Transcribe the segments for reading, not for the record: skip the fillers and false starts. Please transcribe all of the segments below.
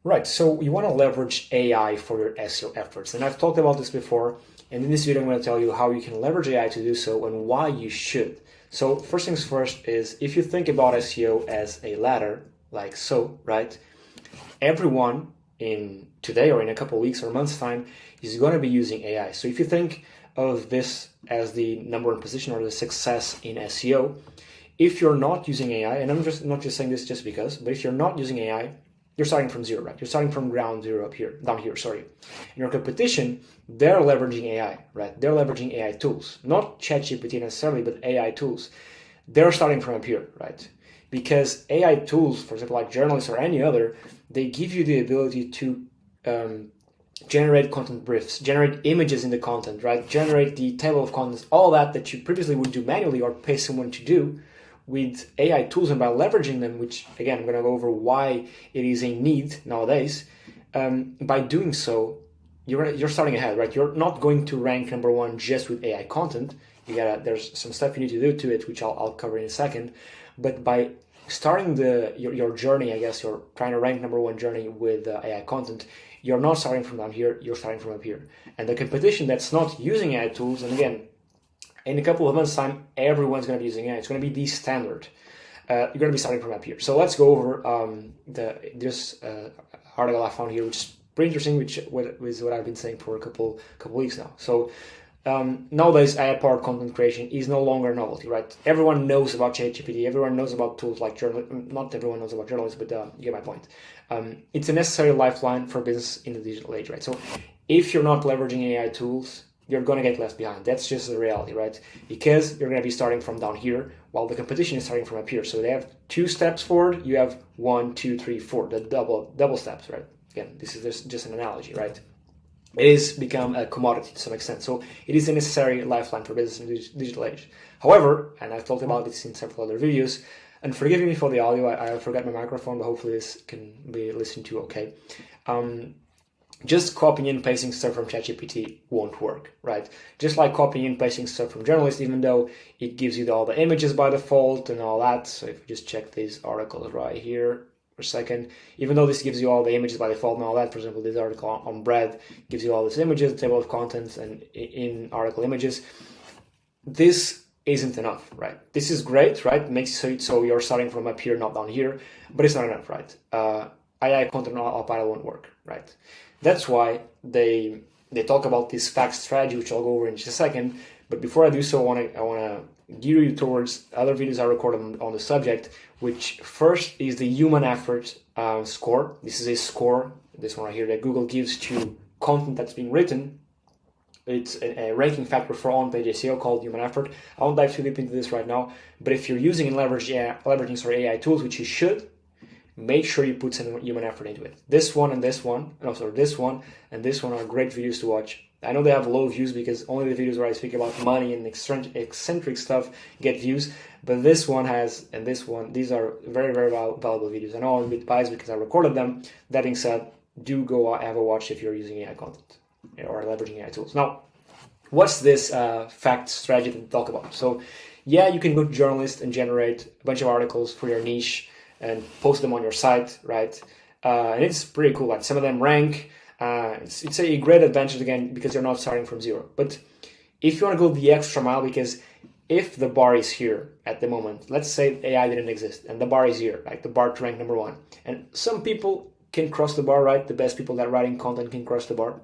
Right, so you want to leverage AI for your SEO efforts. And I've talked about this before. And in this video, I'm going to tell you how you can leverage AI to do so and why you should. So first things first is if you think about SEO as a ladder, like so, right? Everyone in today or in a couple of weeks or months time is going to be using AI. So if you think of this as the number one position or the success in SEO, if you're not using AI, and I'm just not just saying this just because, but if you're not using AI, you're starting from zero, right? You're starting from ground zero down here, sorry. In your competition, they're leveraging AI, right? They're leveraging AI tools, not ChatGPT necessarily, but AI tools. They're starting from up here, right? Because AI tools, for example, like journalists or any other, they give you the ability to generate content briefs, generate images in the content, right? Generate the table of contents, all that you previously would do manually or pay someone to do. With AI tools and by leveraging them, which again, I'm going to go over why it is a need nowadays. By doing so, you're starting ahead, right? You're not going to rank number one just with AI content. There's some stuff you need to do to it, which I'll cover in a second. But by starting your journey, I guess you're trying to rank number one journey with AI content. You're not starting from down here. You're starting from up here. And the competition that's not using AI tools, and again, in a couple of months' time, everyone's going to be using it. It's going to be the standard. You're going to be starting from up here. So let's go over this article I found here, which is pretty interesting, which is what I've been saying for a couple weeks now. So nowadays, AI-powered content creation is no longer a novelty, right? Everyone knows about ChatGPT. Everyone knows about tools like not everyone knows about journalists, but you get my point. It's a necessary lifeline for business in the digital age, right? So if you're not leveraging AI tools, you're going to get left behind. That's just the reality, right? Because you're going to be starting from down here while the competition is starting from up here. So they have 2 steps forward. You have 1, 2, 3, 4, the double steps, right? Again, this is just an analogy, right? It has become a commodity to some extent. So it is a necessary lifeline for business in the digital age. However, and I've talked about this in several other videos, and forgive me for the audio, I forgot my microphone, but hopefully this can be listened to okay. Just copying and pasting stuff from ChatGPT won't work, right? Just like copying and pasting stuff from journalists, even though it gives you all the images by default and all that. So if you just check these articles right here for a second, even though this gives you all the images by default and all that, for example, this article on bread gives you all these images, table of contents, and in article images, this isn't enough, right? This is great, right? Makes it so you're starting from up here, not down here, but it's not enough, right? AI content on autopilot won't work, right? That's why they talk about this fact strategy, which I'll go over in just a second. But before I do so, I want to gear you towards other videos I recorded on the subject, which first is the human effort score. This is a score, this one right here, that Google gives to content that's being written. It's a ranking factor for on-page SEO called human effort. I won't dive too deep into this right now, but if you're using and leveraging AI tools, which you should, make sure you put some human effort into it. This one and this one are great videos to watch. I know they have low views because only the videos where I speak about money and eccentric stuff get views, but this one has, and this one, these are very, very valuable videos. I know I'm a bit biased because I recorded them. That being said, do go have a watch if you're using AI content or leveraging AI tools. Now, what's this fact strategy that we talk about? So yeah, you can go to journalists and generate a bunch of articles for your niche and post them on your site, right? And it's pretty cool. Like some of them rank. It's a great advantage again because you're not starting from zero. But if you want to go the extra mile, because if the bar is here at the moment, let's say AI didn't exist and the bar is here, like the bar to rank number one, and some people can cross the bar, right? The best people that writing content can cross the bar,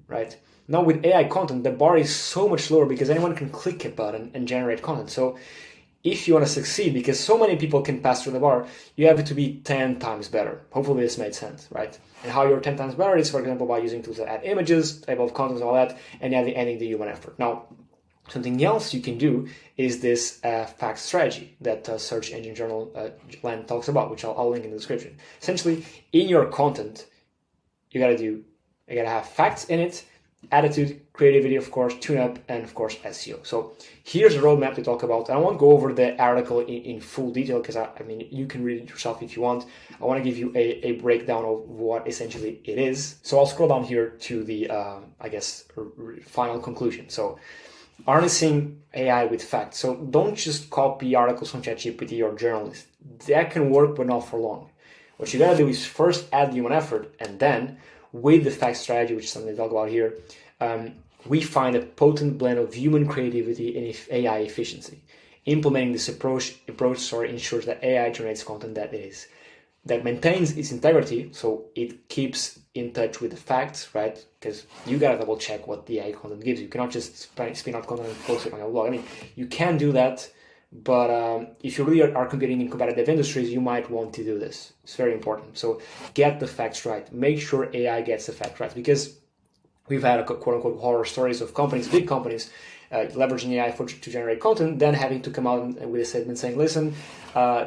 right? Now with AI content, the bar is so much lower because anyone can click a button and generate content. So if you want to succeed, because so many people can pass through the bar, you have to be 10 times better. Hopefully this made sense, right? And how you're 10 times better is, for example, by using tools that add images, table of contents, all that, and adding the human effort. Now, something else you can do is this fact strategy that Search Engine Journal Land talks about, which I'll link in the description. Essentially, in your content, you gotta have facts in it, attitude, creativity, of course, tune-up, and of course, SEO. So here's a roadmap to talk about. I won't go over the article in full detail because I mean, you can read it yourself if you want. I want to give you a breakdown of what essentially it is. So I'll scroll down here to the, final conclusion. So harnessing AI with facts. So don't just copy articles from ChatGPT or journalists. That can work, but not for long. What you gotta do is first add human effort, and then with the fact strategy, which is something I talk about here, we find a potent blend of human creativity and AI efficiency. Implementing this approach ensures that AI generates content that maintains its integrity, so it keeps in touch with the facts, right? Because you gotta double check what the AI content gives you. You cannot just spin out content and post it on your blog. I mean, you can do that, but if you really are competing in competitive industries, you might want to do this. It's very important. So get the facts right. Make sure AI gets the facts right, because we've had a quote-unquote horror stories of companies, big companies, leveraging AI to generate content, then having to come out with a statement saying, listen,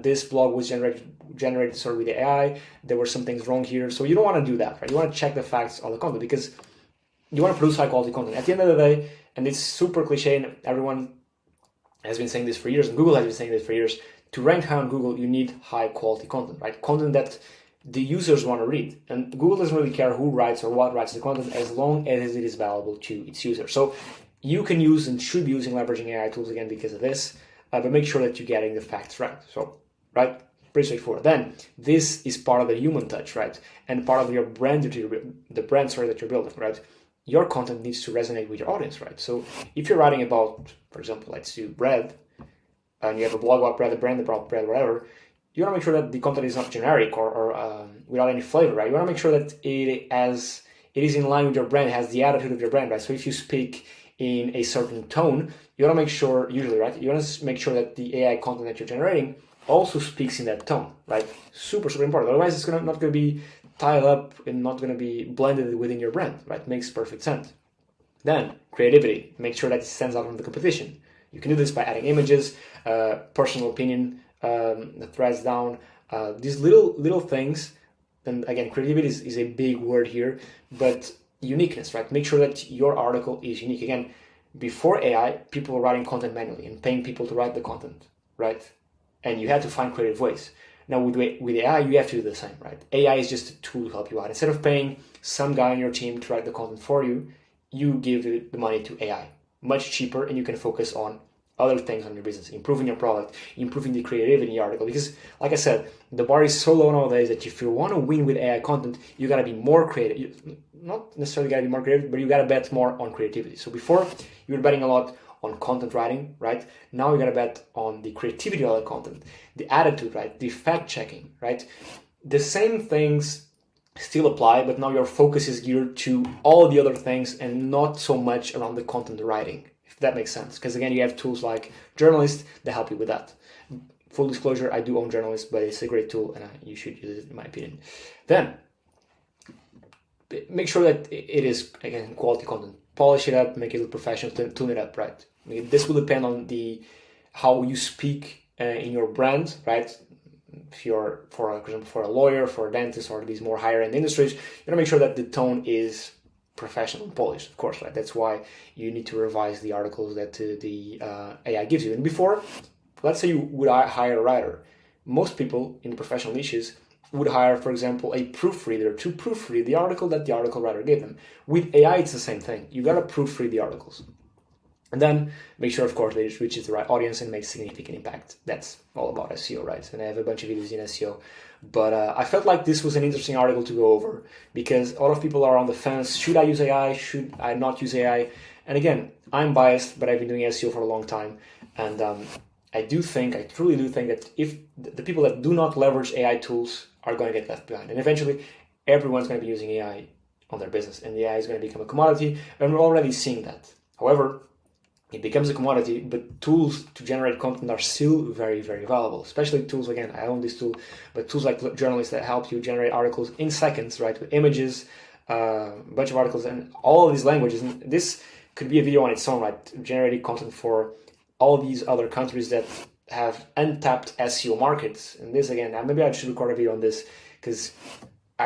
this blog was generated with AI, there were some things wrong here. So you don't want to do that, right? You want to check the facts of the content, because you want to produce high quality content. At the end of the day, and it's super cliche, and everyone has been saying this for years, and Google has been saying this for years, to rank high on Google, you need high quality content, right? Content that the users want to read. And Google doesn't really care who writes or what writes the content, as long as it is valuable to its users. So you can use and should be using leveraging AI tools again because of this, but make sure that you're getting the facts right. So, right, pretty straightforward. Then this is part of the human touch, right, and part of your brand, that you're building, right. Your content needs to resonate with your audience, right? So if you're writing about, for example, let's do bread, and you have a blog about bread, a brand about bread, whatever, you want to make sure that the content is not generic or without any flavor, right? You want to make sure that it is in line with your brand, has the attitude of your brand, right? So if you speak in a certain tone, you want to make sure, usually, right, you want to make sure that the AI content that you're generating also speaks in that tone, right? Super, super important. Otherwise, it's not going to be tied up and not going to be blended within your brand, right? Makes perfect sense. Then, creativity. Make sure that it stands out from the competition. You can do this by adding images, personal opinion, the threads down, these little things. And again, creativity is a big word here, but uniqueness, right? Make sure that your article is unique. Again, before AI, people were writing content manually and paying people to write the content, right? And you had to find creative ways. Now with AI, you have to do the same, right? AI is just a tool to help you out. Instead of paying some guy on your team to write the content for you, you give the money to AI. Much cheaper, and you can focus on other things on your business, improving your product, improving the creativity in your article. Because, like I said, the bar is so low nowadays that if you want to win with AI content, you got to be more creative. You not necessarily got to be more creative, but you got to bet more on creativity. So before, you were betting a lot on content writing, right? Now you got to bet on the creativity of the content, the attitude, right? The fact checking, right? The same things still apply, but now your focus is geared to all the other things and not so much around the content writing. If that makes sense, because again, you have tools like Journalist that help you with that. Full disclosure, I do own Journalist, but it's a great tool and you should use it in my opinion. Then, make sure that it is, again, quality content. Polish it up, make it look professional, tune it up, right? I mean, this will depend on how you speak in your brand, right? If you're, for example, for a lawyer, for a dentist, or these more higher end industries, you want to make sure that the tone is professional and polished, of course, right? That's why you need to revise the articles that the AI gives you. And before, let's say you would hire a writer. Most people in the professional niches would hire, for example, a proofreader to proofread the article that the article writer gave them. With AI, it's the same thing. You got to proofread the articles. And then make sure, of course, that it reaches the right audience and makes significant impact. That's all about SEO, right? And I have a bunch of videos in SEO. But I felt like this was an interesting article to go over because a lot of people are on the fence. Should I use AI? Should I not use AI? And again, I'm biased, but I've been doing SEO for a long time. And I truly do think that if the people that do not leverage AI tools are going to get left behind. And eventually, everyone's going to be using AI on their business. And the AI is going to become a commodity. And we're already seeing that. However, it becomes a commodity, but tools to generate content are still very, very valuable. Especially tools, again, I own this tool, but tools like Journalist that help you generate articles in seconds, right? With images, a bunch of articles, and all of these languages. And this could be a video on its own, right? Generating content for all these other countries that have untapped SEO markets. And this, again, maybe I should record a video on this because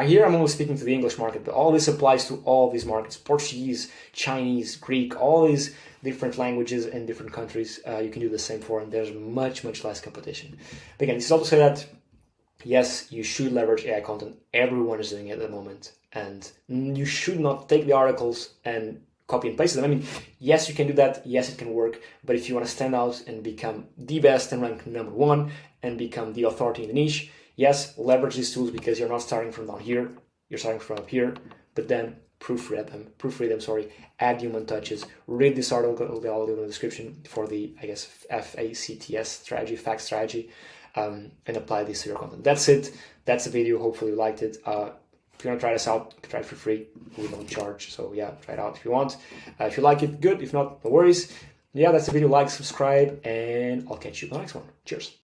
here I'm only speaking to the English market, but all this applies to all these markets: Portuguese, Chinese, Greek, all these different languages in different countries. You can do the same for, and there's much, much less competition. But again, this is all to say that, yes, you should leverage AI content. Everyone is doing it at the moment. And you should not take the articles and copy and paste them. I mean, yes, you can do that. Yes, it can work. But if you want to stand out and become the best and rank number one and become the authority in the niche, Yes, leverage these tools because you're not starting from down here, you're starting from up here, but then proofread them, add human touches, read this article, I'll leave in the description for the, I guess, FACTS strategy, fact strategy, and apply this to your content. That's it. That's the video. Hopefully you liked it. If you want to try this out, try it for free. We don't charge, so yeah, try it out if you want. If you like it, good. If not, no worries. Yeah, that's the video. Like, subscribe, and I'll catch you in the next one. Cheers.